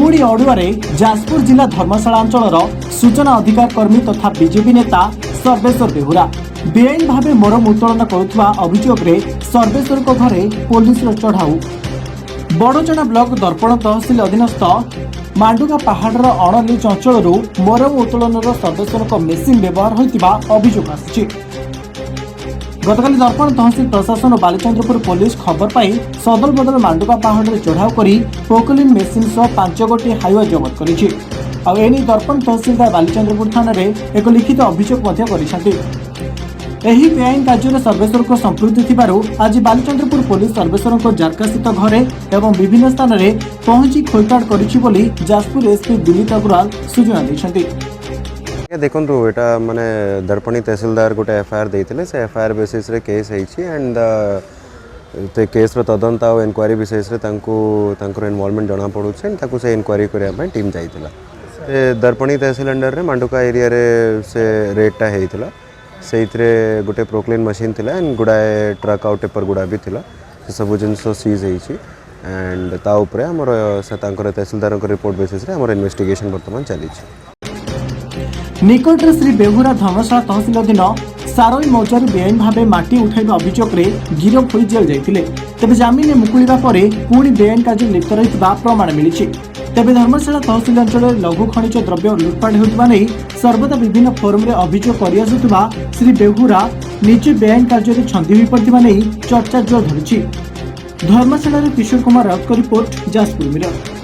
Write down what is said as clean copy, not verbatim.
पुणी अड़ुआरे जाजपुर जिला धर्मशाला अंचल सूचना अधिकार कर्मी तथा बीजेपी नेता सर्वेश्वर बेहुरा बेआईन भाव मरम उत्तोलन करुवा अभियोग में सर्वेश्वर घरे पुलिस चढ़ाऊ। बड़जना ब्लॉक दर्पण तहसिल अधीनस्थ मांडुगा पहाड़ अणलिच अंचल मरम उत्तोलन सर्वेश्वर मेसीन व्यवहार होता अभियोग आसी। गतकाली दर्पण तहसिल प्रशासन और बालीचंद्रपुर पुलिस खबर पाई सदल बदल मांडुगा पहाड़ चढ़ाऊ कर पोकलिन मेसीन सह 5 गोटी हाइवा जबत करिछि। एने दर्पण तहसिलदार बालीचंद्रपुर थाना एक लिखित अभियोग बेआईन कार्य सर्वेश्वर को संपृक्ति थिबारु आज बालीचंद्रपुर पुलिस सर्वेश्वर जारका स्थित घरे एवं विभिन्न स्थान में पहुंची खोलताड़ करिछि बोली जाजपुर एसपी दिलीप अग्रवाल सूचना दैछन्ति। देखो एटा माने दर्पणी तहसीलदार गोटे एफआईआर देते से एफआईआर बेसिस रे केस एंड ते केस रो तदंत आ इनक्वारी विशेष रे इनवॉल्वमेंट जना पड़ुछ ताकू से इनक्वारी करबा टीम जाइतिला। दर्पणी तहसील अंडर रे मांडुका एरिया रे से रेडटा हेइतिला सेइथरे गोटे प्रोक्लेन मशीन थिला एंड गुडाए ट्रक आउट टिपर गुडा भी थिला से सब जिनस सीज हेइछि एंड ता ऊपर हमर से तांकर तहसीलदार को रिपोर्ट बेसिस रे हमर इन्वेस्टिगेशन वर्तमान चली निकट श्री बेहुरा धर्मशाला तहसिल अधीन सारोई मौजार बेआईन भाव माटी उठाइबा अभियोग गिरफ हो जेल जाइतिले। तेबे जमीन मुकुलिबा परे पुणी बेआईन कार्य लिप्त रहितबा प्रमाण मिलिछि। तेबे धर्मशाला तहसिल अंचल लघु खनिज द्रव्य लुटपाट होउतबा नै सर्वदा विभिन्न फोरम रे अभियोग करि आसुतबा श्री बेहुरा निजे बेआईन कार्य रे छंदी होई पड़तिबा नै चर्चा जोर धरिछि। धर्मशाला रे किशोर कुमार राउत को रिपोर्ट जाजपुर मिरर।